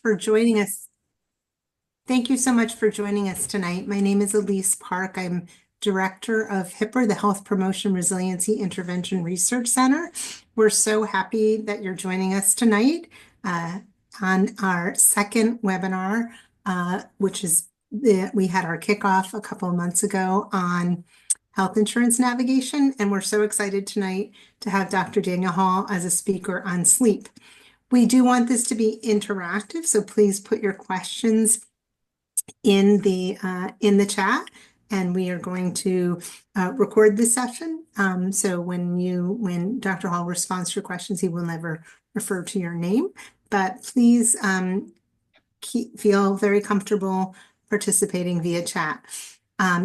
for joining us. Thank you so much for joining us tonight. My name is Elise Park. I'm Director of HPRIR, the Health Promotion Resiliency Intervention Research Center. We're so happy that you're joining us tonight on our second webinar, which is we had our kickoff a couple of months ago on health insurance navigation, and we're so excited tonight to have Dr. Daniel Hall as a speaker on sleep. We do want this to be interactive, so please put your questions in the chat, and we are going to record this session. So when Dr. Hall responds to your questions, he will never refer to your name, but please feel very comfortable participating via chat.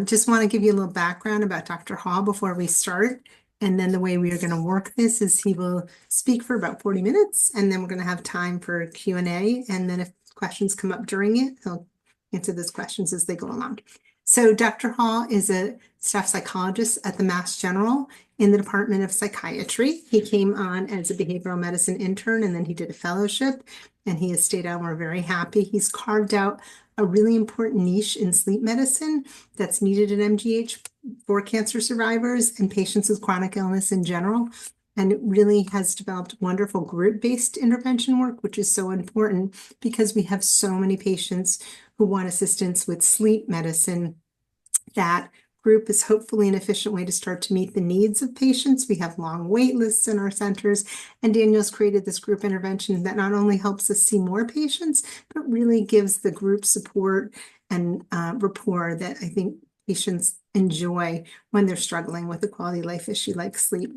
Just want to give you a little background about Dr. Hall before we start. And then the way we are going to work this is he will speak for about 40 minutes, and then we're going to have time for Q&A. And then if questions come up during it, he'll answer those questions as they go along. So Dr. Hall is a staff psychologist at the Mass General in the Department of Psychiatry. He came on as a behavioral medicine intern, and then he did a fellowship, and he has stayed on. We're very happy. He's carved out a really important niche in sleep medicine that's needed in MGH for cancer survivors and patients with chronic illness in general. And it really has developed wonderful group-based intervention work, which is so important because we have so many patients who want assistance with sleep medicine. That group is hopefully an efficient way to start to meet the needs of patients. We have long wait lists in our centers, and Daniel's created this group intervention that not only helps us see more patients, but really gives the group support and rapport that I think patients enjoy when they're struggling with a quality of life issue like sleep.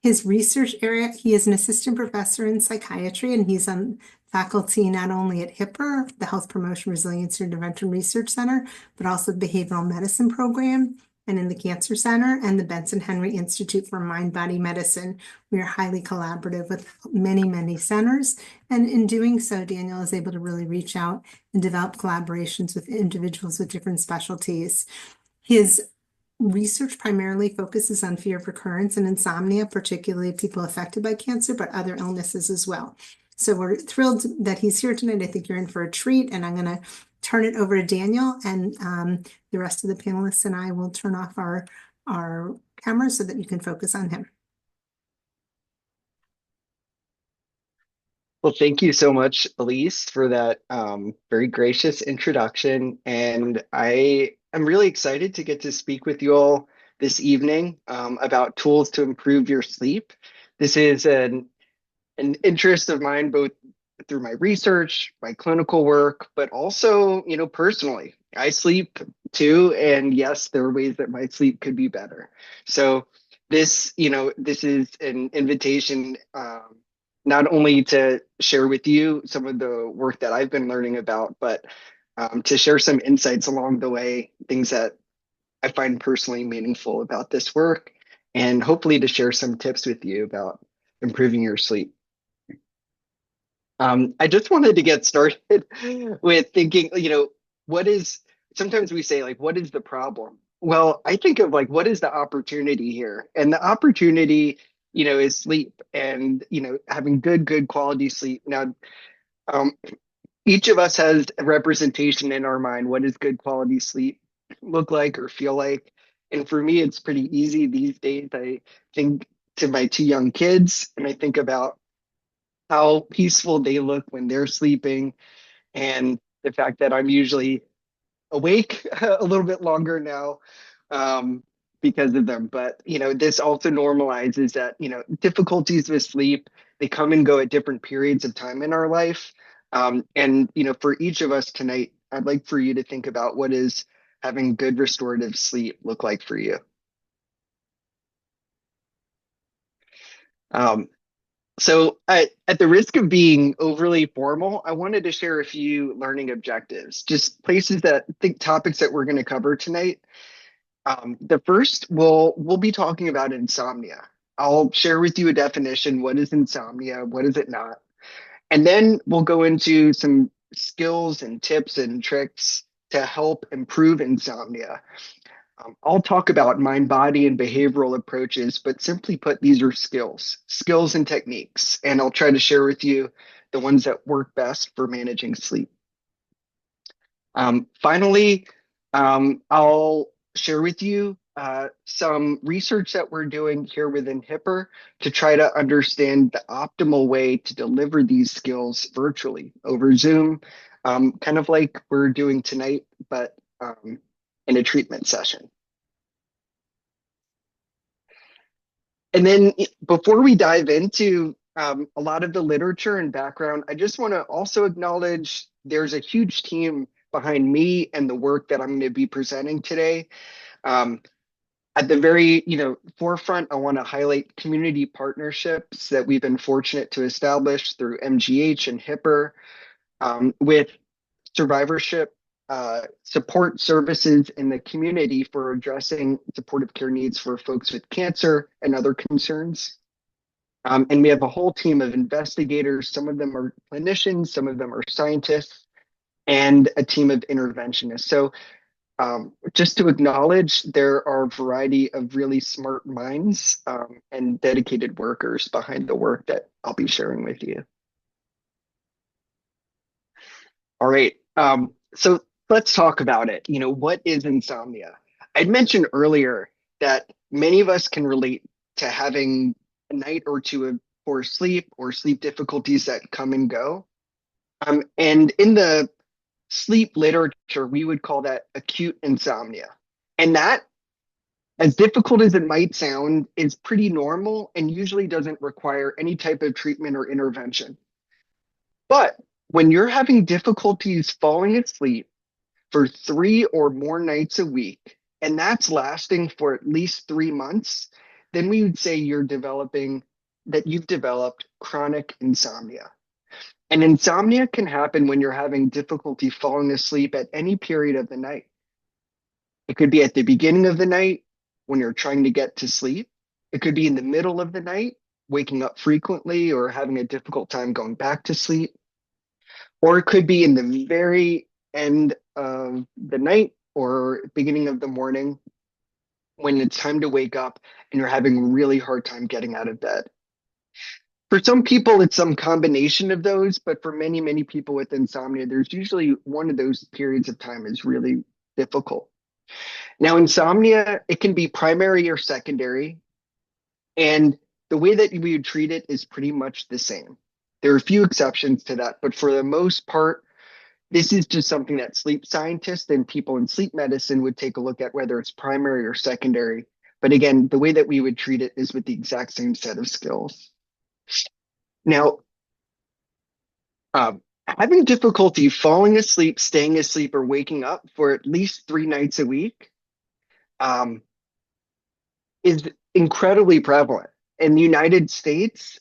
His research area, he is an assistant professor in psychiatry, and he's on faculty not only at HPRIR, the Health Promotion Resiliency Intervention Research Center, but also the Behavioral Medicine Program, and in the Cancer Center and the Benson Henry Institute for Mind-Body Medicine. We are highly collaborative with many, many centers. And in doing so, Daniel is able to really reach out and develop collaborations with individuals with different specialties. His research primarily focuses on fear of recurrence and insomnia, particularly people affected by cancer, but other illnesses as well. So we're thrilled that he's here tonight. I think you're in for a treat, and I'm going to turn it over to Daniel, and the rest of the panelists and I will turn off our cameras so that you can focus on him. Well, thank you so much, Elise, for that very gracious introduction. And I am really excited to get to speak with you all this evening about tools to improve your sleep. This is an interest of mine, both through my research, my clinical work, but also, personally. I sleep too, and yes, there are ways that my sleep could be better. So this is an invitation not only to share with you some of the work that I've been learning about, but to share some insights along the way, things that I find personally meaningful about this work, and hopefully to share some tips with you about improving your sleep. I just wanted to get started with thinking, sometimes we say, like, what is the problem? Well, I think of like, what is the opportunity here? And the opportunity, is sleep and, having good quality sleep. Now, each of us has a representation in our mind. What does good quality sleep look like or feel like? And for me, it's pretty easy these days. I think to my two young kids, and I think about how peaceful they look when they're sleeping, and the fact that I'm usually awake a little bit longer now because of them. But, this also normalizes that, difficulties with sleep, they come and go at different periods of time in our life. And, for each of us tonight, I'd like for you to think about what is having good restorative sleep look like for you. So at the risk of being overly formal, I wanted to share a few learning objectives, just places that think topics that we're going to cover tonight. The first, we'll be talking about insomnia. I'll share with you a definition. What is insomnia? What is it not? And then we'll go into some skills and tips and tricks to help improve insomnia. I'll talk about mind, body, and behavioral approaches, but simply put, these are skills and techniques. And I'll try to share with you the ones that work best for managing sleep. Finally, I'll share with you some research that we're doing here within HIPR to try to understand the optimal way to deliver these skills virtually over Zoom, kind of like we're doing tonight, but in a treatment session. And then before we dive into a lot of the literature and background, I just want to also acknowledge there's a huge team behind me and the work that I'm going to be presenting today. Um, at the very, forefront, I want to highlight community partnerships that we've been fortunate to establish through MGH and HIPR with survivorship support services in the community for addressing supportive care needs for folks with cancer and other concerns. And we have a whole team of investigators. Some of them are clinicians, some of them are scientists, and a team of interventionists. So just to acknowledge, there are a variety of really smart minds and dedicated workers behind the work that I'll be sharing with you. All right. So let's talk about it. What is insomnia? I'd mentioned earlier that many of us can relate to having a night or two of poor sleep or sleep difficulties that come and go. And in the sleep literature, we would call that acute insomnia. And that, as difficult as it might sound, is pretty normal and usually doesn't require any type of treatment or intervention. But when you're having difficulties falling asleep for 3 or more nights a week, and that's lasting for at least 3 months, then we would say you've developed chronic insomnia. And insomnia can happen when you're having difficulty falling asleep at any period of the night. It could be at the beginning of the night when you're trying to get to sleep. It could be in the middle of the night, waking up frequently or having a difficult time going back to sleep. Or it could be in the very end of the night or beginning of the morning when it's time to wake up and you're having a really hard time getting out of bed. For some people, it's some combination of those, but for many, many people with insomnia, there's usually one of those periods of time is really difficult. Now, insomnia, it can be primary or secondary, and the way that we would treat it is pretty much the same. There are a few exceptions to that, but for the most part, this is just something that sleep scientists and people in sleep medicine would take a look at, whether it's primary or secondary. But again, the way that we would treat it is with the exact same set of skills. Now, having difficulty falling asleep, staying asleep, or waking up for at least 3 nights a week is incredibly prevalent. In the United States,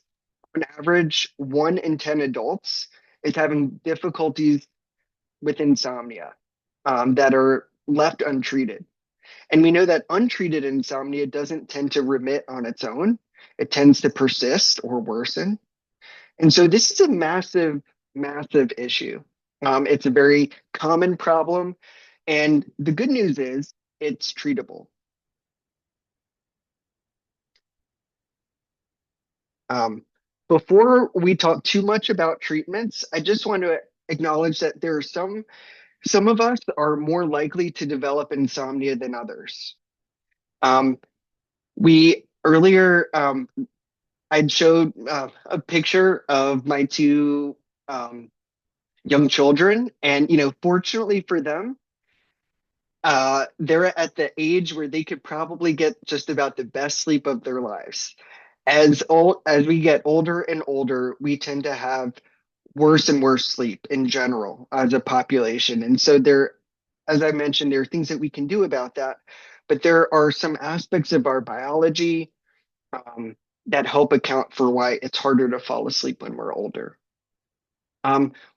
on average, 1 in 10 adults is having difficulties with insomnia that are left untreated. And we know that untreated insomnia doesn't tend to remit on its own. It tends to persist or worsen. And so this is a massive, massive issue. It's a very common problem. And the good news is it's treatable. Before we talk too much about treatments, I just want to acknowledge that there are some of us are more likely to develop insomnia than others. We earlier, I'd showed a picture of my two young children, and fortunately for them, they're at the age where they could probably get just about the best sleep of their lives. As we get older and older, we tend to have worse and worse sleep in general as a population. And so as I mentioned, there are things that we can do about that, but there are some aspects of our biology that help account for why it's harder to fall asleep when we're older.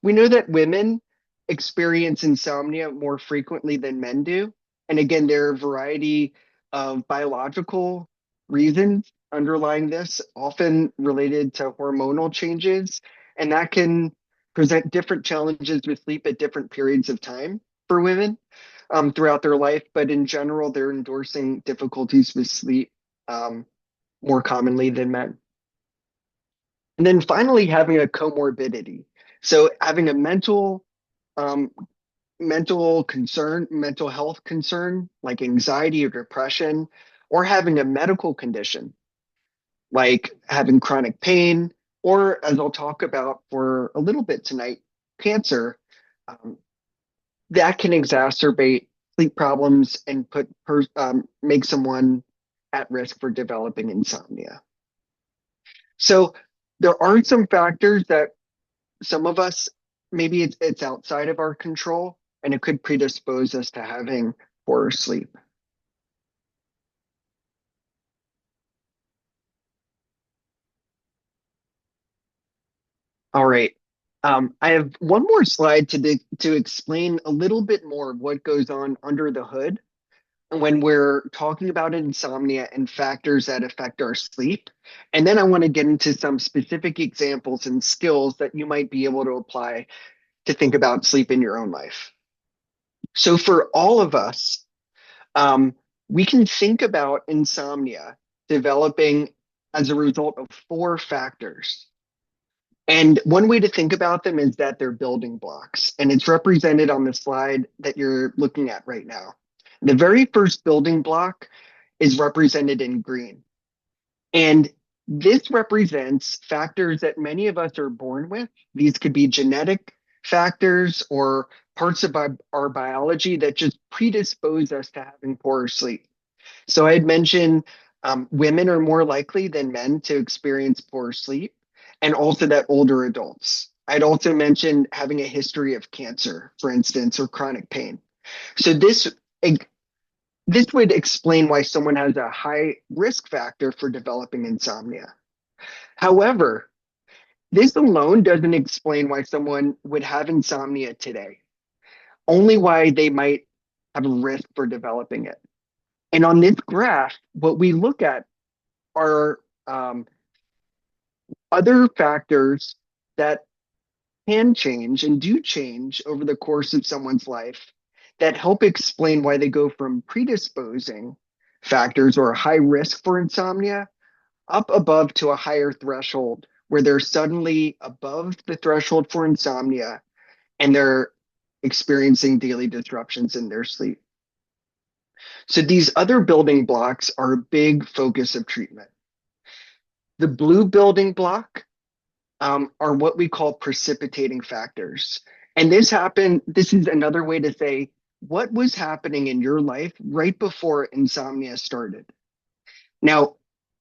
We know that women experience insomnia more frequently than men do. And again, there are a variety of biological reasons underlying this, often related to hormonal changes. And that can present different challenges with sleep at different periods of time for women throughout their life. But in general, they're endorsing difficulties with sleep more commonly than men. And then finally, having a comorbidity. So having a um, mental concern, mental health concern like anxiety or depression, or having a medical condition like having chronic pain, or as I'll talk about for a little bit tonight, cancer, um, that can exacerbate sleep problems and make someone at risk for developing insomnia. So there are some factors that some of us maybe it's outside of our control and it could predispose us to having poorer sleep. All right. I have one more slide to explain a little bit more of what goes on under the hood when we're talking about insomnia and factors that affect our sleep. And then I want to get into some specific examples and skills that you might be able to apply to think about sleep in your own life. So for all of us, um, we can think about insomnia developing as a result of four factors. And one way to think about them is that they're building blocks, and it's represented on the slide that you're looking at right now. The very first building block is represented in green. And this represents factors that many of us are born with. These could be genetic factors or parts of our biology that just predispose us to having poorer sleep. So I had mentioned women are more likely than men to experience poor sleep, and also that older adults. I'd also mentioned having a history of cancer, for instance, or chronic pain. So this would explain why someone has a high risk factor for developing insomnia. However, this alone doesn't explain why someone would have insomnia today, only why they might have a risk for developing it. And on this graph, what we look at are other factors that can change and do change over the course of someone's life that help explain why they go from predisposing factors or a high risk for insomnia up above to a higher threshold where they're suddenly above the threshold for insomnia and they're experiencing daily disruptions in their sleep. So these other building blocks are a big focus of treatment. The blue building block are what we call precipitating factors. And this is another way to say what was happening in your life right before insomnia started. Now,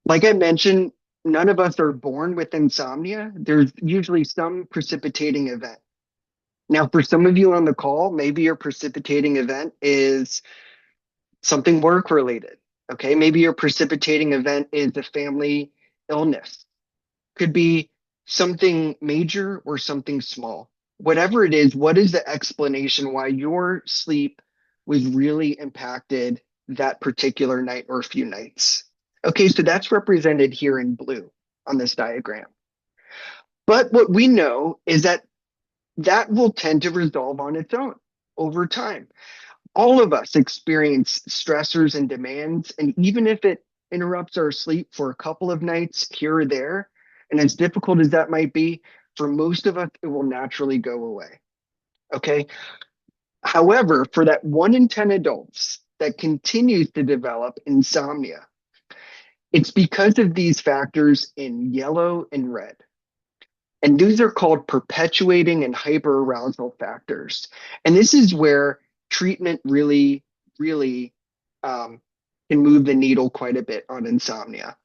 like I mentioned, none of us are born with insomnia. There's usually some precipitating event. Now, for some of you on the call, maybe your precipitating event is something work related. Okay. Maybe your precipitating event is a family illness, could be something major or something small. Whatever it is, what is the explanation why your sleep was really impacted that particular night or few nights? Okay, so that's represented here in blue on this diagram. But what we know is that that will tend to resolve on its own over time. All of us experience stressors and demands, and even if it interrupts our sleep for a couple of nights here or there, and as difficult as that might be, for most of us, it will naturally go away. Okay. However, for that 1 in 10 adults that continues to develop insomnia, it's because of these factors in yellow and red. And these are called perpetuating and hyperarousal factors. And this is where treatment really um, can move the needle quite a bit on insomnia.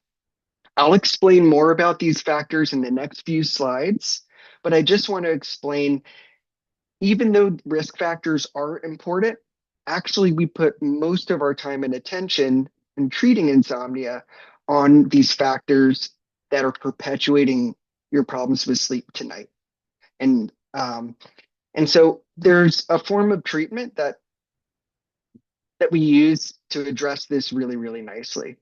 I'll explain more about these factors in the next few slides, but I just want to explain, even though risk factors are important, actually we put most of our time and attention in treating insomnia on these factors that are perpetuating your problems with sleep tonight. And and so there's a form of treatment that we use to address this really nicely.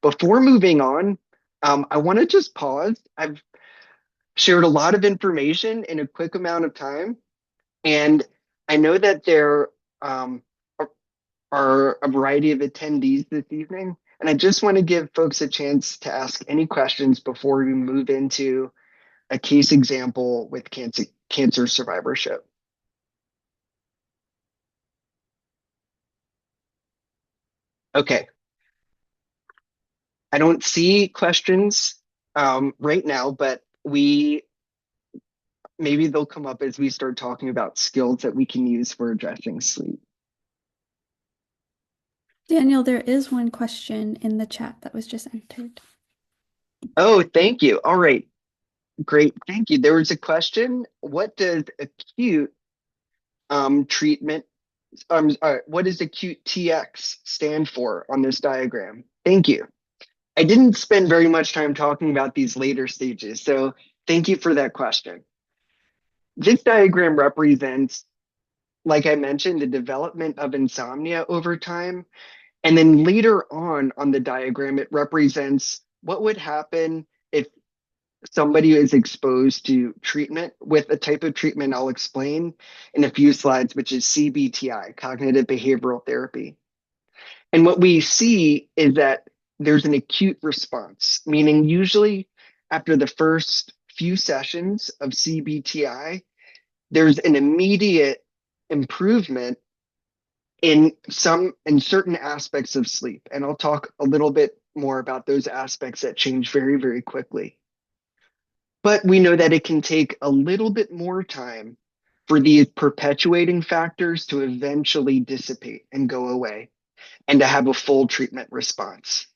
Before moving on, I want to just pause. I've shared a lot of information in a quick amount of time, and I know that there are, are a variety of attendees this evening, and I just want to give folks a chance to ask any questions before we move into a case example with cancer survivorship. Okay, I don't see questions right now, but we maybe they'll come up as we start talking about skills that we can use for addressing sleep. Daniel, there is one question in the chat that was just entered. Oh, thank you. All right, great. Thank you. There was a question. What does acute treatment, what does acute TX stand for on this diagram? Thank you. I didn't spend very much time talking about these later stages, so thank you for that question. This diagram represents, like I mentioned, the development of insomnia over time. And then later on the diagram, it represents what would happen if somebody is exposed to treatment with a type of treatment I'll explain in a few slides, which is CBTI, cognitive behavioral therapy. And what we see is that there's an acute response, meaning usually after the first few sessions of CBTI, there's an immediate improvement in certain aspects of sleep. And I'll talk a little bit more about those aspects that change very, very quickly. But we know that it can take a little bit more time for these perpetuating factors to eventually dissipate and go away and to have a full treatment response.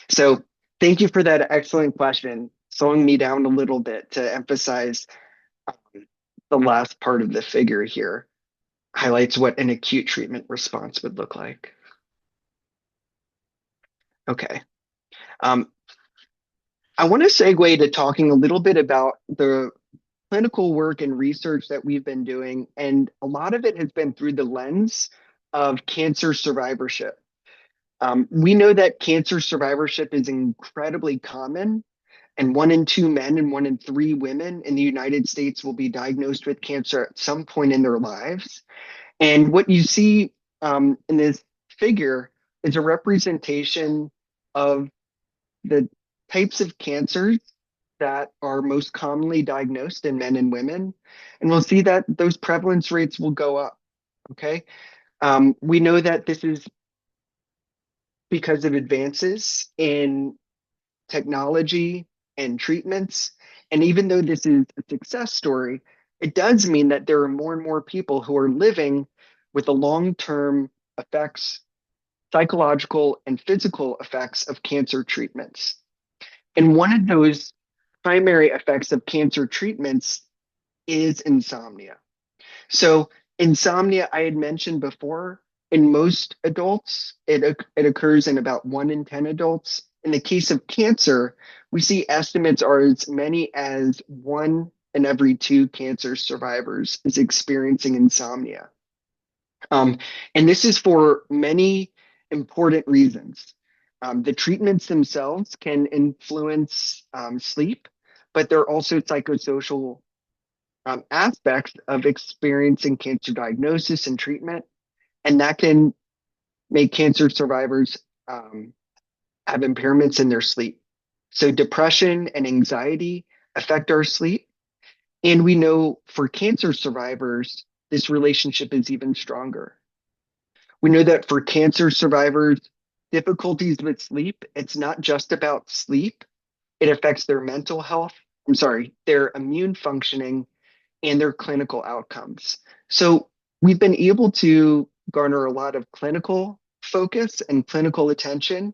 So thank you for that excellent question, slowing me down a little bit to emphasize the last part of the figure here highlights what an acute treatment response would look like. Okay. Um, I want to segue to talking a little bit about the clinical work and research that we've been doing, and a lot of it has been through the lens of cancer survivorship. We know that cancer survivorship is incredibly common, and 1 in 2 men and 1 in 3 women in the United States will be diagnosed with cancer at some point in their lives. And what you see in this figure is a representation of the types of cancers that are most commonly diagnosed in men and women. And we'll see that those prevalence rates will go up. Okay. We know that this is because of advances in technology and treatments. And even though this is a success story, it does mean that there are more and more people who are living with the long term effects, psychological and physical effects of cancer treatments. And one of those primary effects of cancer treatments is insomnia. So, insomnia, I had mentioned before, in most adults, it occurs in about 1 in 10 adults. In the case of cancer, we see estimates are as many as 1 in every 2 cancer survivors is experiencing insomnia. And this is for many important reasons. The treatments themselves can influence sleep, but there are also psychosocial aspects of experiencing cancer diagnosis and treatment, and that can make cancer survivors have impairments in their sleep. So, depression and anxiety affect our sleep. And we know for cancer survivors, this relationship is even stronger. We know that for cancer survivors, difficulties with sleep, it's not just about sleep, it affects their mental health, their immune functioning and their clinical outcomes. So we've been able to garner a lot of clinical focus and clinical attention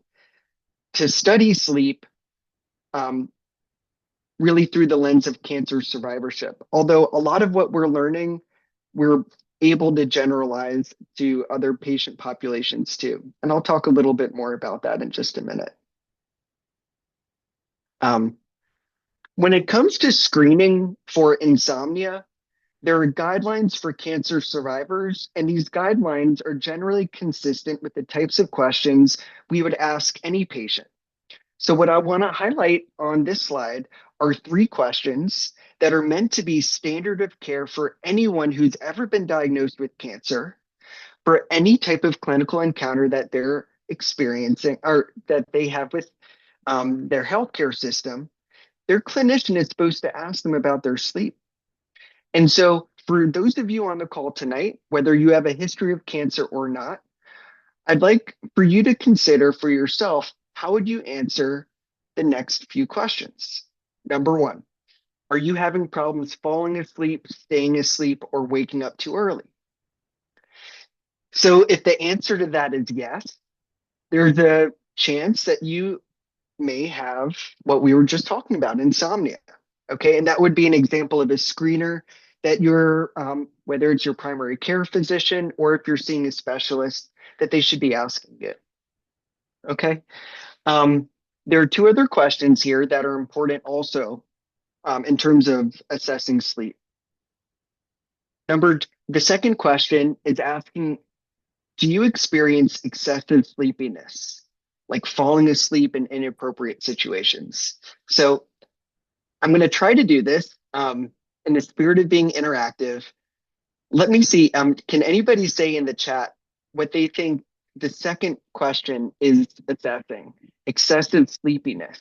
to study sleep um, really through the lens of cancer survivorship. Although a lot of what we're learning, we're able to generalize to other patient populations too. And I'll talk a little bit more about that in just a minute. Um, when it comes to screening for insomnia, there are guidelines for cancer survivors, and these guidelines are generally consistent with the types of questions we would ask any patient. So, what I want to highlight on this slide are 3 questions that are meant to be standard of care for anyone who's ever been diagnosed with cancer, for any type of clinical encounter that they're experiencing or that they have with their healthcare system, their clinician is supposed to ask them about their sleep. And so, for those of you on the call tonight, whether you have a history of cancer or not, I'd like for you to consider for yourself, how would you answer the next few questions? Number one, are you having problems falling asleep, staying asleep, or waking up too early? So if the answer to that is yes, there's a chance that you may have what we were just talking about, insomnia. Okay, and that would be an example of a screener that whether it's your primary care physician or if you're seeing a specialist, that they should be asking it. Okay, there are two other questions here that are important also in terms of assessing sleep. The second question is asking, do you experience excessive sleepiness, like falling asleep in inappropriate situations? So I'm going to try to do this in the spirit of being interactive. Let me see. Can anybody say in the chat what they think the second question is assessing? Excessive sleepiness.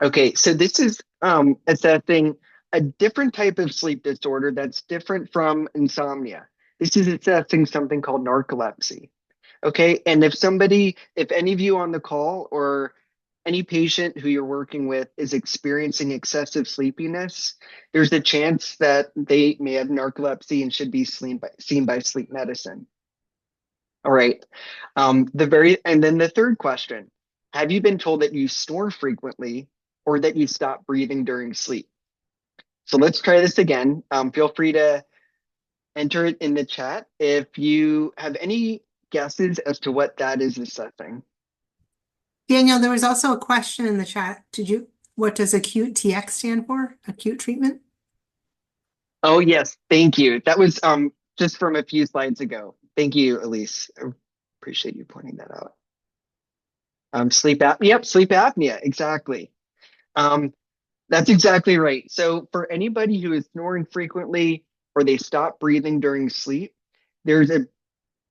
Okay, so this is assessing a different type of sleep disorder that's different from insomnia. This is assessing something called narcolepsy. Okay, and if any of you on the call or any patient who you're working with is experiencing excessive sleepiness, there's a chance that they may have narcolepsy and should be seen by sleep medicine. All right. And then the third question, have you been told that you snore frequently or that you stop breathing during sleep? So let's try this again. Feel free to enter it in the chat if you have any guesses as to what that is assessing. Daniel, there was also a question in the chat. What does acute TX stand for? Acute treatment? Oh, yes. Thank you. That was just from a few slides ago. Thank you, Elise. I appreciate you pointing that out. Sleep apnea. Yep, sleep apnea. Exactly. That's exactly right. So for anybody who is snoring frequently or they stop breathing during sleep, there's a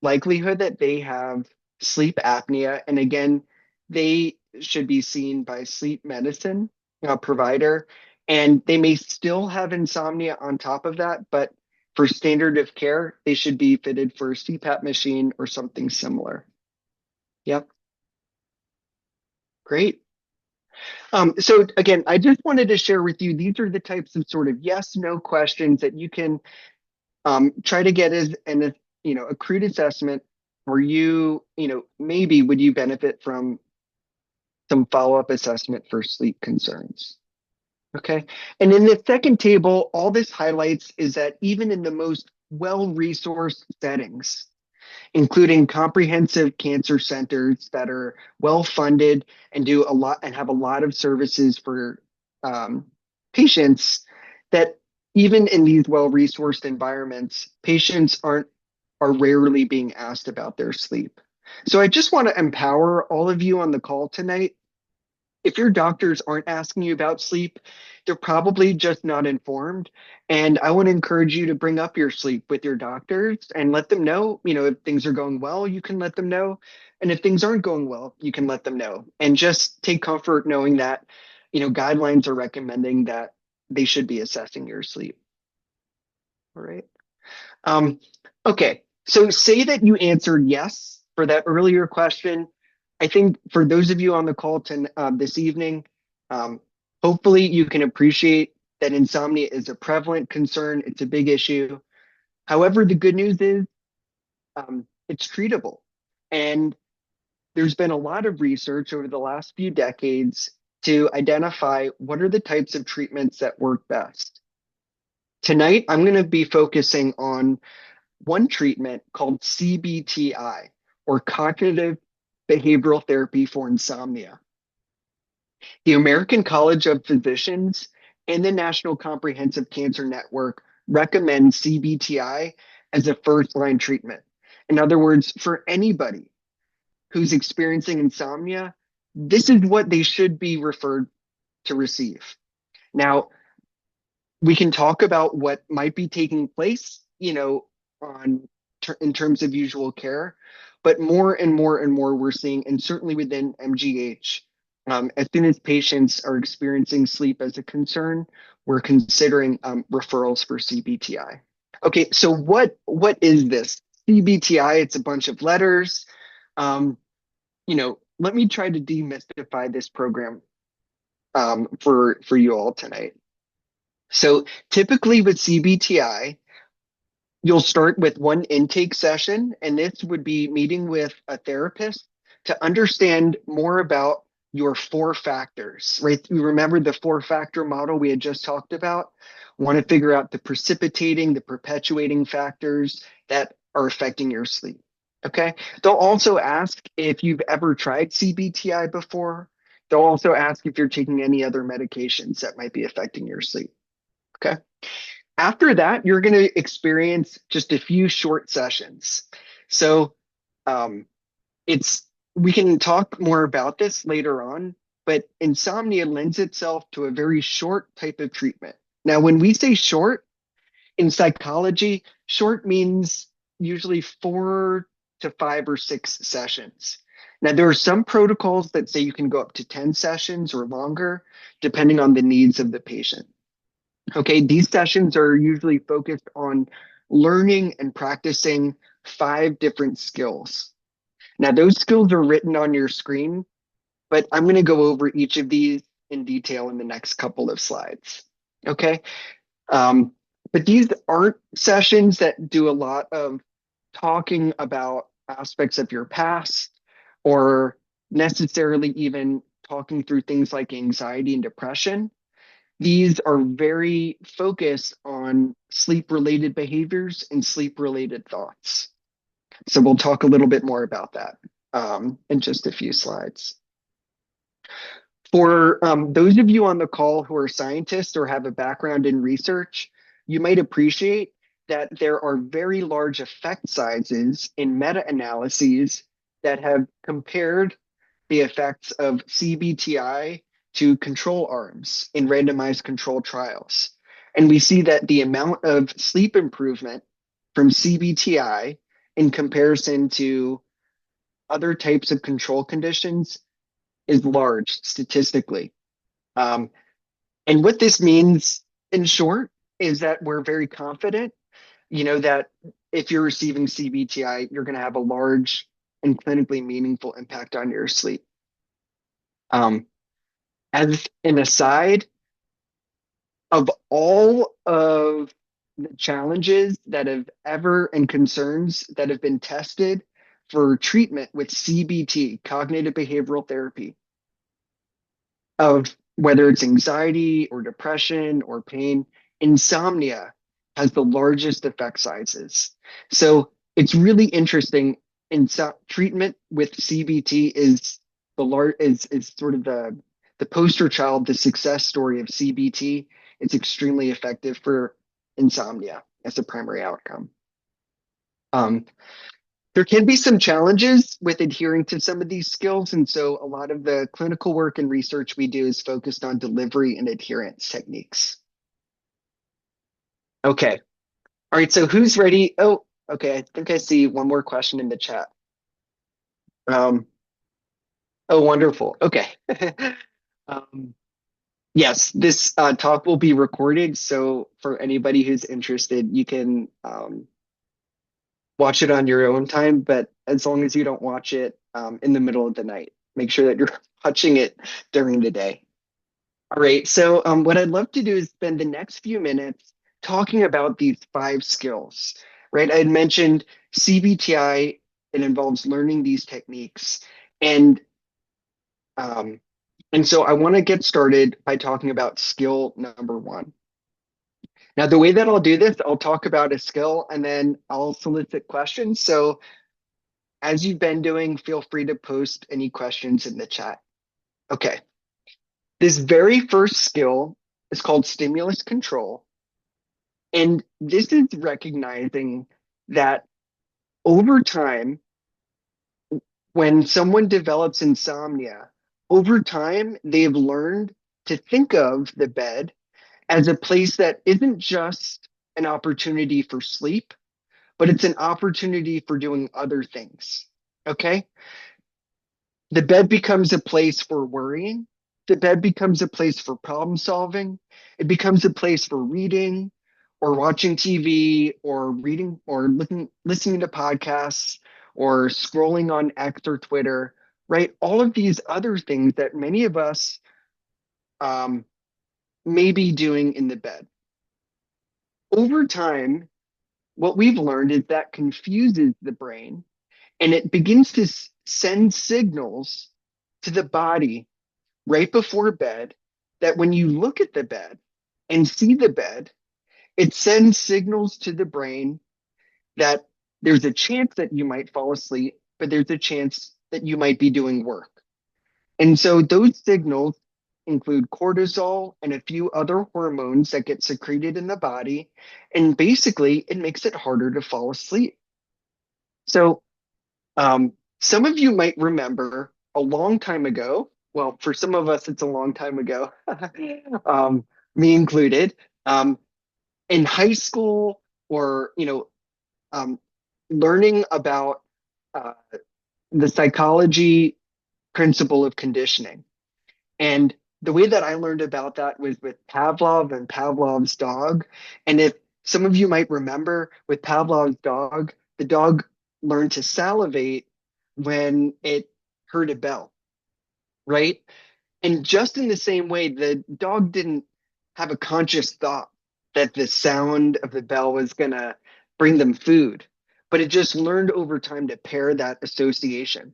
likelihood that they have sleep apnea. And again, they should be seen by sleep medicine provider. And they may still have insomnia on top of that, but for standard of care, they should be fitted for a CPAP machine or something similar. Yep. Great. So again, I just wanted to share with you, these are the types of sort of yes, no questions that you can try to get as a crude assessment where maybe would you benefit from some follow-up assessment for sleep concerns. Okay. And in the second table, all this highlights is that even in the most well-resourced settings, including comprehensive cancer centers that are well funded and do a lot and have a lot of services for patients, that even in these well-resourced environments, patients are rarely being asked about their sleep. So I just want to empower all of you on the call tonight. If your doctors aren't asking you about sleep, they're probably just not informed. And I want to encourage you to bring up your sleep with your doctors and let them know, if things are going well, you can let them know. And if things aren't going well, you can let them know. And just take comfort knowing that, guidelines are recommending that they should be assessing your sleep. All right. Okay. So say that you answered yes for that earlier question. I think for those of you on the call this evening, hopefully you can appreciate that insomnia is a prevalent concern. It's a big issue. However, the good news is it's treatable. And there's been a lot of research over the last few decades to identify what are the types of treatments that work best. Tonight, I'm going to be focusing on one treatment called CBTI, or cognitive behavioral therapy for insomnia. The American College of Physicians and the National Comprehensive Cancer Network recommend CBTI as a first-line treatment. In other words, for anybody who's experiencing insomnia, this is what they should be referred to receive. Now, We can talk about what might be taking place, on in terms of usual care, but more and more and more we're seeing, and certainly within MGH, as soon as patients are experiencing sleep as a concern, we're considering referrals for CBTI. Okay, so what is this CBTI? It's a bunch of letters. Um, Let me try to demystify this program for you all tonight. So typically with CBTI, you'll start with one intake session, and this would be meeting with a therapist to understand more about your four factors, right? You remember the four-factor model we had just talked about? Want to figure out the precipitating, the perpetuating factors that are affecting your sleep. Okay. They'll also ask if you've ever tried CBTI before. They'll also ask if you're taking any other medications that might be affecting your sleep. Okay. After that, you're going to experience just a few short sessions. So um, it's we can talk more about this later on, but insomnia lends itself to a very short type of treatment. Now, when we say short in psychology, short means usually 4 to 5 or 6 sessions. Now, there are some protocols that say you can go up to 10 sessions or longer, depending on the needs of the patient. Okay, these sessions are usually focused on learning and practicing 5 different skills. Now, those skills are written on your screen, but I'm going to go over each of these in detail in the next couple of slides. Okay, um, but these aren't sessions that do a lot of talking about aspects of your past or necessarily even talking through things like anxiety and depression. These are very focused on sleep related behaviors and sleep related thoughts. So we'll talk a little bit more about that in just a few slides. For those of you on the call who are scientists or have a background in research, you might appreciate that there are very large effect sizes in meta analyses that have compared the effects of CBTI to control arms in randomized control trials. And we see that the amount of sleep improvement from CBTI in comparison to other types of control conditions is large statistically. Um, and what this means in short is that we're very confident, that if you're receiving CBTI, you're going to have a large and clinically meaningful impact on your sleep. Um, as an aside, of all of the challenges that have ever and concerns that have been tested for treatment with CBT, cognitive behavioral therapy, of whether it's anxiety or depression or pain, insomnia has the largest effect sizes. So it's really interesting. Treatment with CBT is is sort of the poster child, the success story of CBT. It's extremely effective for insomnia as a primary outcome. Um, there can be some challenges with adhering to some of these skills. And so a lot of the clinical work and research we do is focused on delivery and adherence techniques. Okay. All right. So who's ready? Oh, okay. I think I see one more question in the chat. Um, oh, wonderful. Okay. um, yes, this talk will be recorded. So for anybody who's interested, you can watch it on your own time, but as long as you don't watch it in the middle of the night, make sure that you're watching it during the day. All right. So what I'd love to do is spend the next few minutes talking about these 5 skills, right? I had mentioned CBTI. It involves learning these techniques, and um, and so I want to get started by talking about skill number 1. Now, the way that I'll do this, I'll talk about a skill and then I'll solicit questions. So as you've been doing, feel free to post any questions in the chat. Okay. This very first skill is called stimulus control. And this is recognizing that over time, when someone develops insomnia, over time, they've learned to think of the bed as a place that isn't just an opportunity for sleep, but it's an opportunity for doing other things. Okay? The bed becomes a place for worrying. The bed becomes a place for problem solving. It becomes a place for reading or watching TV or reading or listening to podcasts or scrolling on X or Twitter, right? All of these other things that many of us um, may be doing in the bed. Over time, what we've learned is that confuses the brain and it begins to send signals to the body right before bed that when you look at the bed and see the bed, it sends signals to the brain that there's a chance that you might fall asleep, but there's a chance that you might be doing work. And so those signals include cortisol and a few other hormones that get secreted in the body. And basically, it makes it harder to fall asleep. So some of you might remember a long time ago. Well, for some of us, it's a long time ago, me included. Um, in high school, or um, learning about uh, the psychology principle of conditioning. And the way that I learned about that was with Pavlov and Pavlov's dog. And if some of you might remember with Pavlov's dog, the dog learned to salivate when it heard a bell, right? And just in the same way, the dog didn't have a conscious thought that the sound of the bell was going to bring them food, but it just learned over time to pair that association.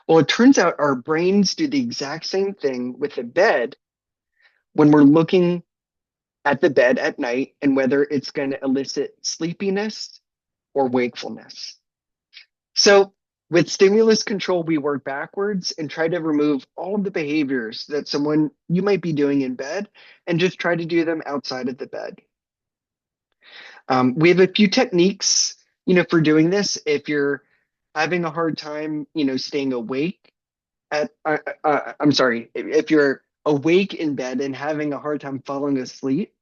Well, it turns out our brains do the exact same thing with the bed when we're looking at the bed at night and whether it's going to elicit sleepiness or wakefulness. So, with stimulus control, we work backwards and try to remove all of the behaviors that someone you might be doing in bed and just try to do them outside of the bed. We have a few techniques, for doing this. If you're having a hard time, staying awake I'm sorry, if you're awake in bed and having a hard time falling asleep,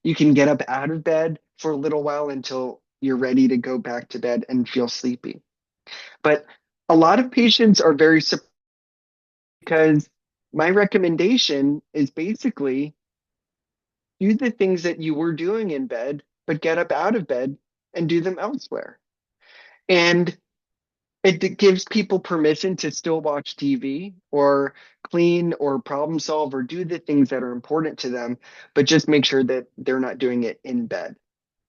you can get up out of bed for a little while until you're ready to go back to bed and feel sleepy. But a lot of patients are very surprised because my recommendation is basically do the things that you were doing in bed, but get up out of bed and do them elsewhere. And it gives people permission to still watch TV or clean or problem solve or do the things that are important to them, but just make sure that they're not doing it in bed.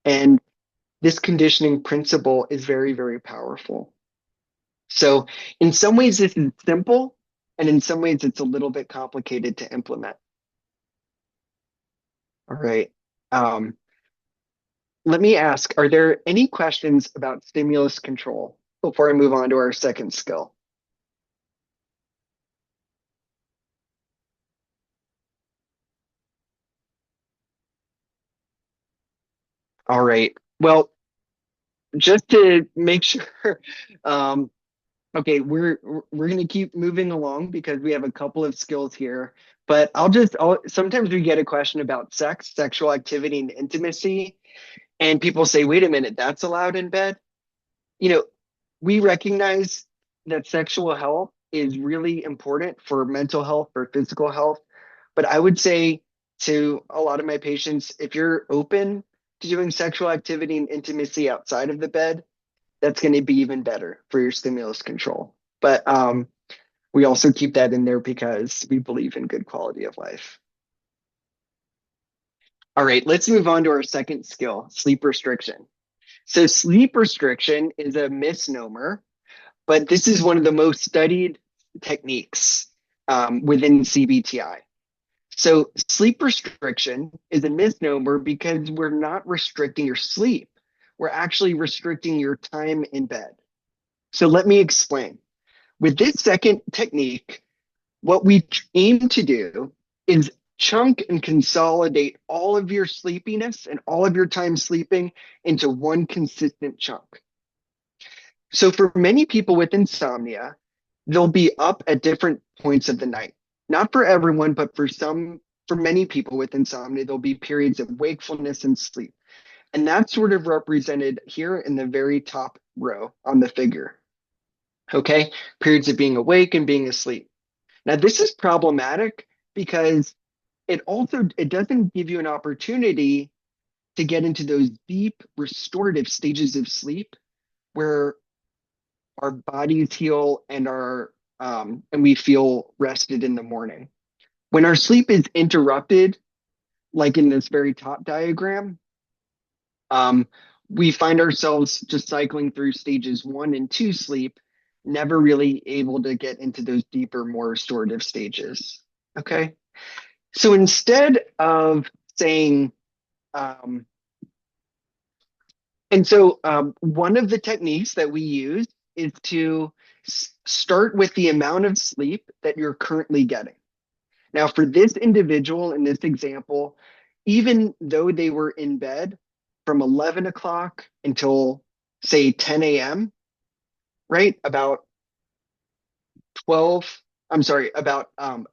And this conditioning principle is very, very powerful. So, in some ways, this is simple, and in some ways, it's a little bit complicated to implement. All right. Um, Let me ask, are there any questions about stimulus control before I move on to our second skill? All right. Well, just to make sure, um, okay, we're gonna keep moving along because we have a couple of skills here. But sometimes we get a question about sex, sexual activity, and intimacy, and people say, "Wait a minute, that's allowed in bed?" You know, we recognize that sexual health is really important for mental health, for physical health. But I would say to a lot of my patients, if you're open to doing sexual activity and intimacy outside of the bed, that's going to be even better for your stimulus control. But we also keep that in there because we believe in good quality of life. All right, let's move on to our second skill, sleep restriction. So sleep restriction is a misnomer, but this is one of the most studied techniques within CBTI. So sleep restriction is a misnomer because we're not restricting your sleep. We're actually restricting your time in bed. So let me explain. With this second technique, what we aim to do is chunk and consolidate all of your sleepiness and all of your time sleeping into one consistent chunk. So for many people with insomnia, they'll be up at different points of the night. Not for everyone, but for some for many people with insomnia, there'll be periods of wakefulness and sleep. And that's sort of represented here in the very top row on the figure. Okay, periods of being awake and being asleep. Now, this is problematic because it doesn't give you an opportunity to get into those deep restorative stages of sleep where our bodies heal and and we feel rested in the morning. When our sleep is interrupted, like in this very top diagram, um, we find ourselves just cycling through stages 1 and 2 sleep, never really able to get into those deeper, more restorative stages. Okay. So instead of saying, um, one of the techniques that we use is to start with the amount of sleep that you're currently getting. Now, for this individual in this example, even though they were in bed from 11 o'clock until, say, 10 a.m., right? About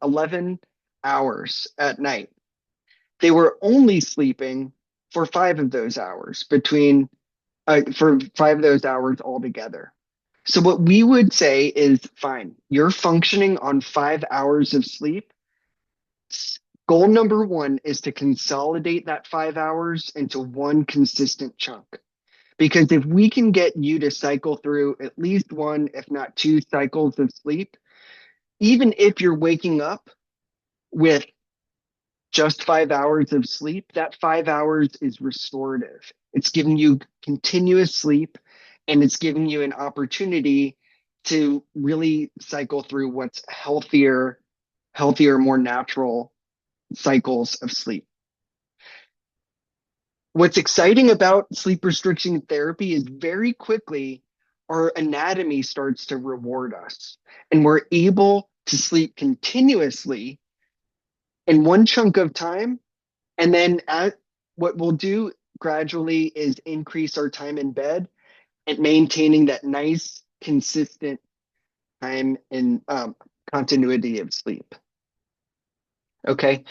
11 hours at night. They were only sleeping for 5 of those hours for 5 of those hours altogether. So what we would say is, fine, you're functioning on 5 hours of sleep. Goal number one is to consolidate that 5 hours into one consistent chunk. Because if we can get you to cycle through at least one, if not two cycles of sleep, even if you're waking up with just 5 hours of sleep, that 5 hours is restorative. It's giving you continuous sleep and it's giving you an opportunity to really cycle through what's healthier, more natural cycles of sleep. What's exciting about sleep restriction therapy is very quickly our anatomy starts to reward us and we're able to sleep continuously in one chunk of time. And then what we'll do gradually is increase our time in bed and maintaining that nice, consistent time and continuity of sleep. Okay.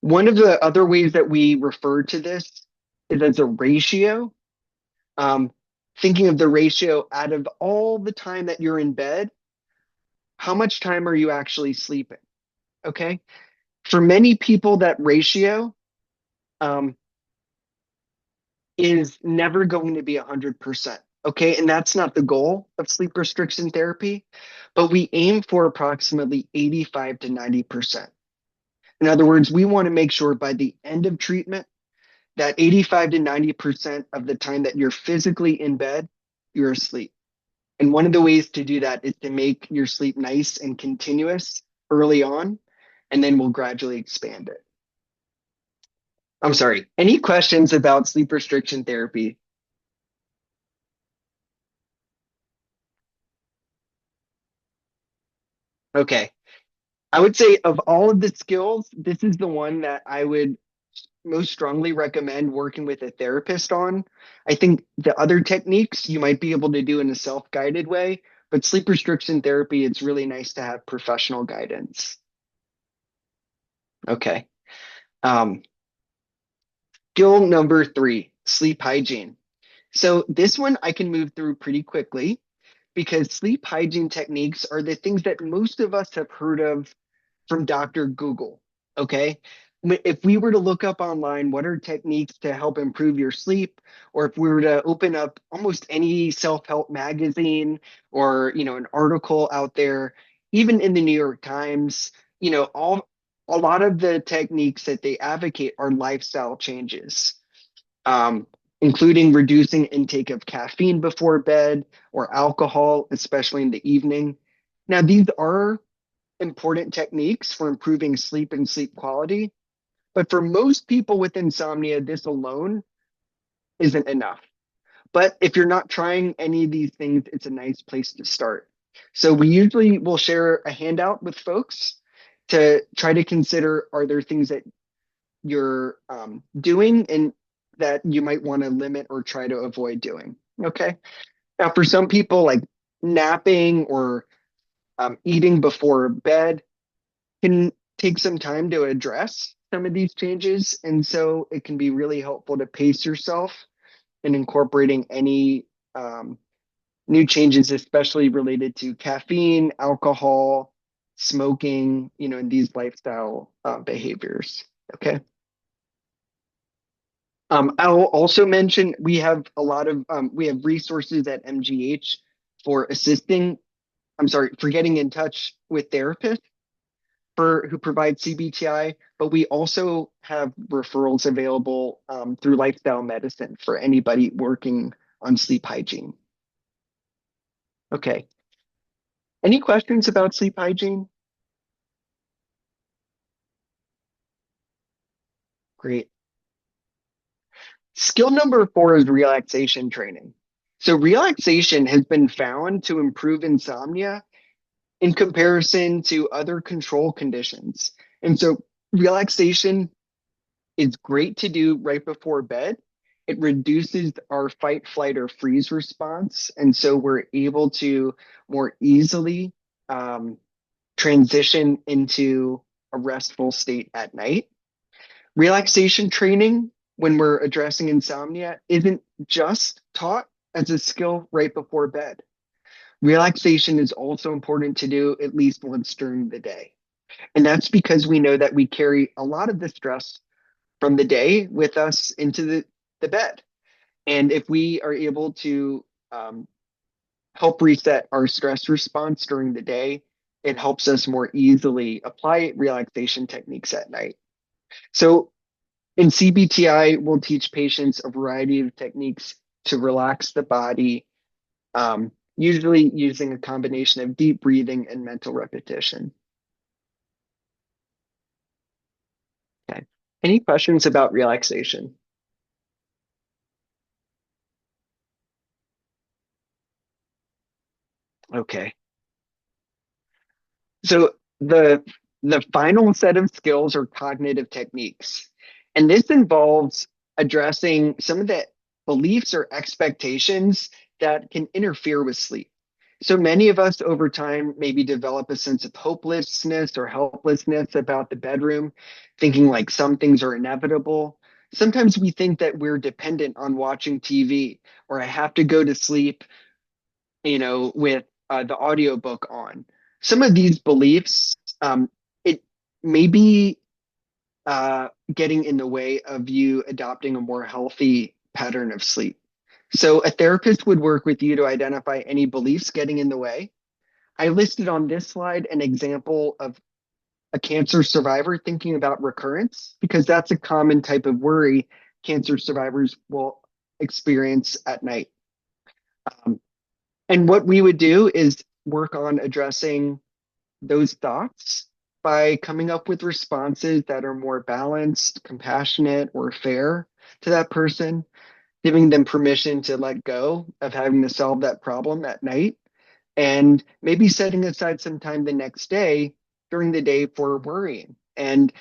One of the other ways that we refer to this is as a ratio. Um, Thinking of the ratio out of all the time that you're in bed, how much time are you actually sleeping? Okay. For many people, that ratio um, is never going to be 100%. Okay. And that's not the goal of sleep restriction therapy, but we aim for approximately 85 to 90%. In other words, we want to make sure by the end of treatment that 85 to 90% of the time that you're physically in bed, you're asleep. And one of the ways to do that is to make your sleep nice and continuous early on, and then we'll gradually expand it. I'm sorry. Any questions about sleep restriction therapy? Okay. I would say of all of the skills, this is the one that I would most strongly recommend working with a therapist on. I think the other techniques you might be able to do in a self-guided way, but sleep restriction therapy, it's really nice to have professional guidance. Okay. Um, Skill number 3, sleep hygiene. So this one I can move through pretty quickly because sleep hygiene techniques are the things that most of us have heard of from Dr. Google. Okay. If we were to look up online, what are techniques to help improve your sleep? Or if we were to open up almost any self-help magazine or, an article out there, even in the New York Times, a lot of the techniques that they advocate are lifestyle changes, um, including reducing intake of caffeine before bed or alcohol, especially in the evening. Now, these are important techniques for improving sleep and sleep quality. But for most people with insomnia, this alone isn't enough. But if you're not trying any of these things, it's a nice place to start. So we usually will share a handout with folks to try to consider, are there things that you're doing and that you might want to limit or try to avoid doing? Okay. Now, for some people, like napping or eating before bed can take some time to address some of these changes. And so it can be really helpful to pace yourself in incorporating any new changes, especially related to caffeine, alcohol, smoking, and these lifestyle behaviors. Okay. I'll also mention we have we have resources at MGH for for getting in touch with therapists who provide CBTI, but we also have referrals available through lifestyle medicine for anybody working on sleep hygiene. Okay. Any questions about sleep hygiene? Great. Skill number 4 is relaxation training. So relaxation has been found to improve insomnia in comparison to other control conditions. And so relaxation is great to do right before bed. It reduces our fight, flight, or freeze response. And so we're able to more easily transition into a restful state at night. Relaxation training, when we're addressing insomnia, isn't just taught as a skill right before bed. Relaxation is also important to do at least once during the day. And that's because we know that we carry a lot of the stress from the day with us into the bed. And if we are able to help reset our stress response during the day, it helps us more easily apply relaxation techniques at night. So in CBTI, we'll teach patients a variety of techniques to relax the body, usually using a combination of deep breathing and mental repetition. Okay. Any questions about relaxation? Okay. So the final set of skills are cognitive techniques. And this involves addressing some of the beliefs or expectations that can interfere with sleep. So many of us over time maybe develop a sense of hopelessness or helplessness about the bedroom, thinking like some things are inevitable. Sometimes we think that we're dependent on watching TV, or I have to go to sleep with the audiobook on. Some of these beliefs, it may be getting in the way of you adopting a more healthy pattern of sleep. So a therapist would work with you to identify any beliefs getting in the way. I listed on this slide an example of a cancer survivor thinking about recurrence, because that's a common type of worry cancer survivors will experience at night. And what we would do is work on addressing those thoughts by coming up with responses that are more balanced, compassionate, or fair to that person, giving them permission to let go of having to solve that problem at night, and maybe setting aside some time the next day during the day for worrying. And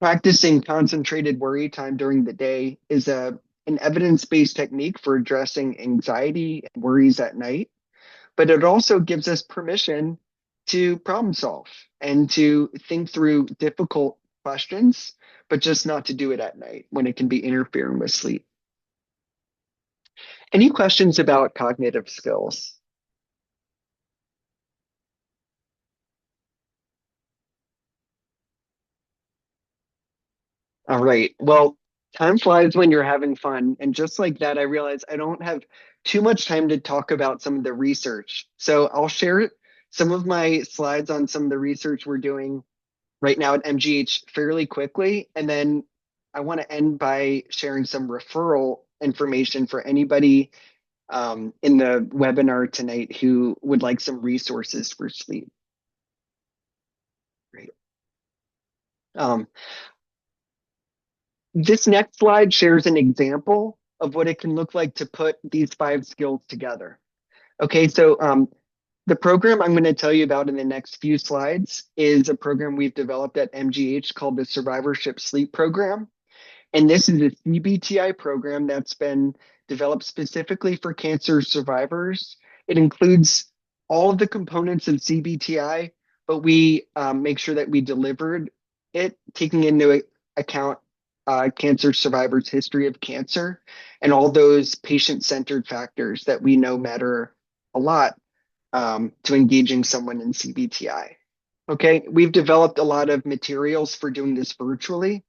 practicing concentrated worry time during the day is an evidence-based technique for addressing anxiety and worries at night, but it also gives us permission to problem solve and to think through difficult questions, but just not to do it at night when it can be interfering with sleep. Any questions about cognitive skills? All right. Well, time flies when you're having fun. And just like that, I realize I don't have too much time to talk about some of the research. So I'll share some of my slides on some of the research we're doing right now at MGH fairly quickly. And then I want to end by sharing some referral information for anybody in the webinar tonight who would like some resources for sleep. Great. This next slide shares an example of what it can look like to put these 5 skills together. Okay, so the program I'm going to tell you about in the next few slides is a program we've developed at MGH called the Survivorship Sleep Program. And this is a CBTI program that's been developed specifically for cancer survivors. It includes all of the components of CBTI, but we make sure that we delivered it, taking into account cancer survivors' history of cancer and all those patient-centered factors that we know matter a lot to engaging someone in CBTI. Okay, we've developed a lot of materials for doing this virtually.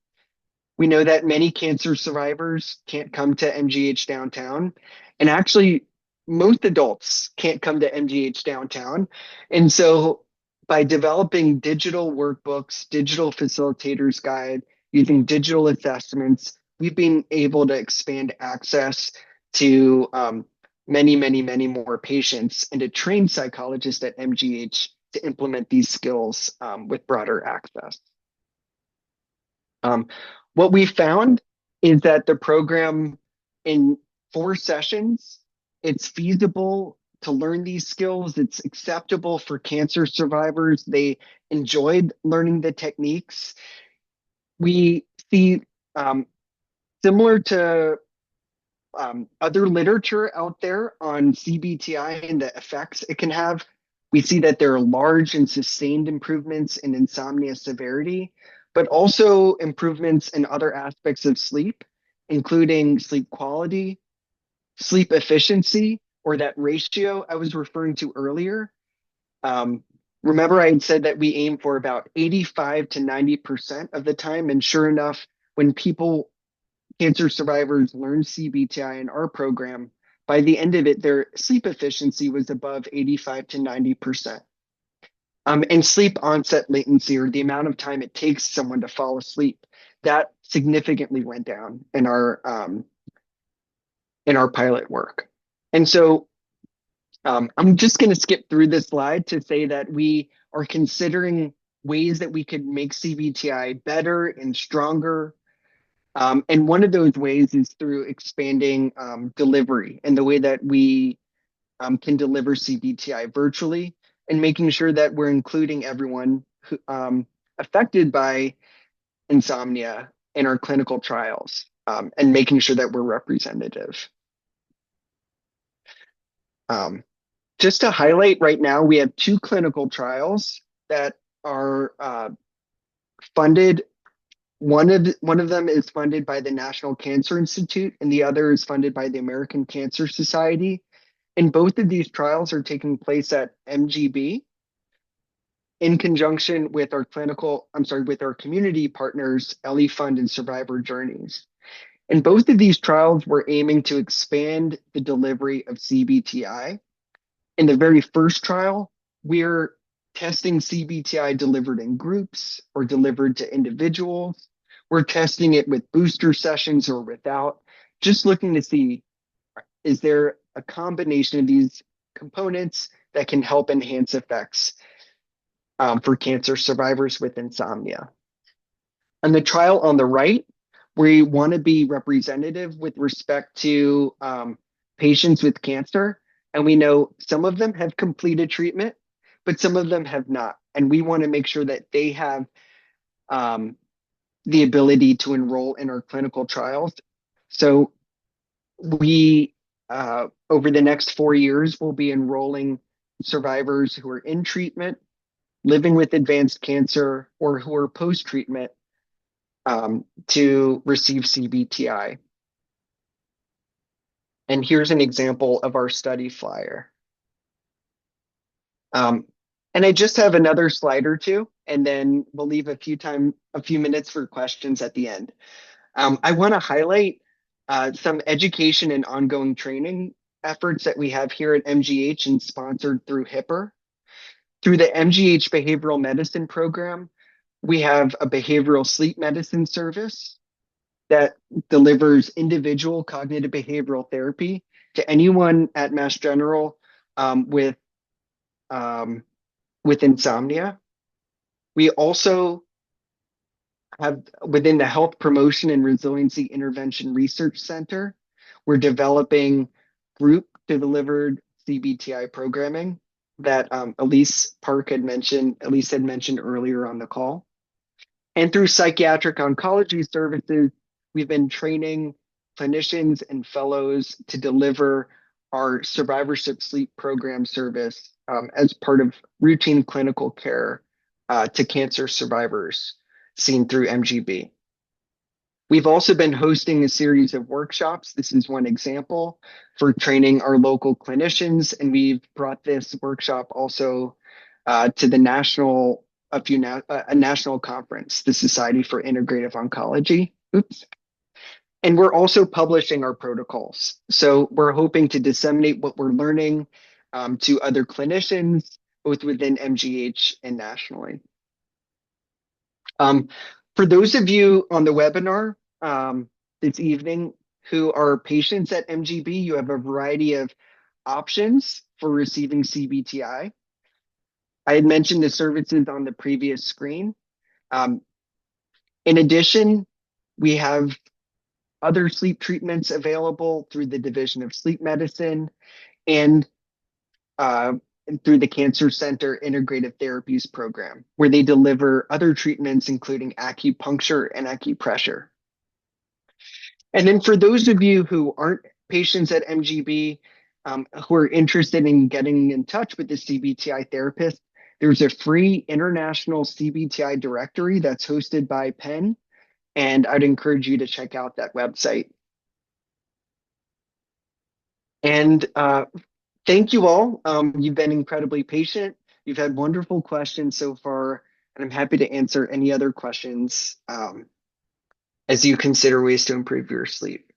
We know that many cancer survivors can't come to MGH downtown, and actually, most adults can't come to MGH downtown. And so, by developing digital workbooks, digital facilitators guide, using digital assessments, we've been able to expand access to many, many, many more patients and to train psychologists at MGH to implement these skills with broader access. Um, what we found is that the program in 4 sessions, it's feasible to learn these skills. It's acceptable for cancer survivors. They enjoyed learning the techniques. We see similar to other literature out there on CBTI and the effects it can have. We see that there are large and sustained improvements in insomnia severity, but also improvements in other aspects of sleep, including sleep quality, sleep efficiency, or that ratio I was referring to earlier. Um, Remember, I had said that we aim for about 85 to 90% of the time. And sure enough, when cancer survivors learned CBTI in our program, by the end of it, their sleep efficiency was above 85 to 90%. And sleep onset latency, or the amount of time it takes someone to fall asleep, that significantly went down in our pilot work. And so I'm just going to skip through this slide to say that we are considering ways that we could make CBTI better and stronger. And one of those ways is through expanding delivery and the way that we can deliver CBTI virtually, and making sure that we're including everyone who, affected by insomnia in our clinical trials, and making sure that we're representative. Just to highlight right now, we have 2 clinical trials that are funded. One of them is funded by the National Cancer Institute, and the other is funded by the American Cancer Society. And both of these trials are taking place at MGB in conjunction with with our community partners, LE Fund and Survivor Journeys. And both of these trials were aiming to expand the delivery of CBTI. In the very first trial, we're testing CBTI delivered in groups or delivered to individuals. We're testing it with booster sessions or without, just looking to see, is there a combination of these components that can help enhance effects for cancer survivors with insomnia. On the trial on the right, we want to be representative with respect to patients with cancer. And we know some of them have completed treatment, but some of them have not. And we want to make sure that they have the ability to enroll in our clinical trials. So we, over the next 4 years, will be enrolling survivors who are in treatment, living with advanced cancer, or who are post-treatment to receive CBTI. And here's an example of our study flyer. And I just have another slide or two, and then we'll leave a few minutes for questions at the end. I want to highlight some education and ongoing training efforts that we have here at MGH and sponsored through HPRIR. Through the MGH Behavioral Medicine Program, we have a behavioral sleep medicine service that delivers individual cognitive behavioral therapy to anyone at Mass General with insomnia. We also have, within the Health Promotion and Resiliency Intervention Research Center, we're developing group delivered CBTI programming that Elise had mentioned earlier on the call. And through psychiatric oncology services, we've been training clinicians and fellows to deliver our survivorship sleep program service as part of routine clinical care to cancer survivors. seen through MGB. We've also been hosting a series of workshops. This is one example for training our local clinicians, and we've brought this workshop also to the a national conference, the Society for Integrative Oncology. Oops. And we're also publishing our protocols. So we're hoping to disseminate what we're learning to other clinicians, both within MGH and nationally. Um, for those of you on the webinar this evening who are patients at MGB, you have a variety of options for receiving CBTI. I had mentioned the services on the previous screen. Um, in addition, we have other sleep treatments available through the Division of Sleep Medicine and uh, through the Cancer Center Integrative Therapies Program, where they deliver other treatments, including acupuncture and acupressure. And then for those of you who aren't patients at MGB, who are interested in getting in touch with the CBTI therapist, there's a free international CBTI directory that's hosted by Penn, and I'd encourage you to check out that website. And thank you all. You've been incredibly patient. You've had wonderful questions so far, and I'm happy to answer any other questions as you consider ways to improve your sleep.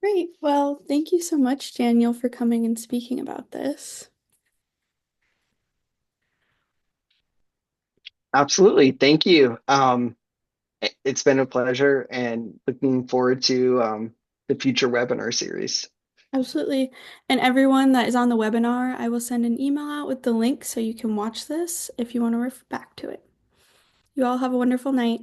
Great. Well, thank you so much, Daniel, for coming and speaking about this. Absolutely. Thank you. It's been a pleasure and looking forward to the future webinar series. Absolutely. And everyone that is on the webinar, I will send an email out with the link so you can watch this if you want to refer back to it. You all have a wonderful night.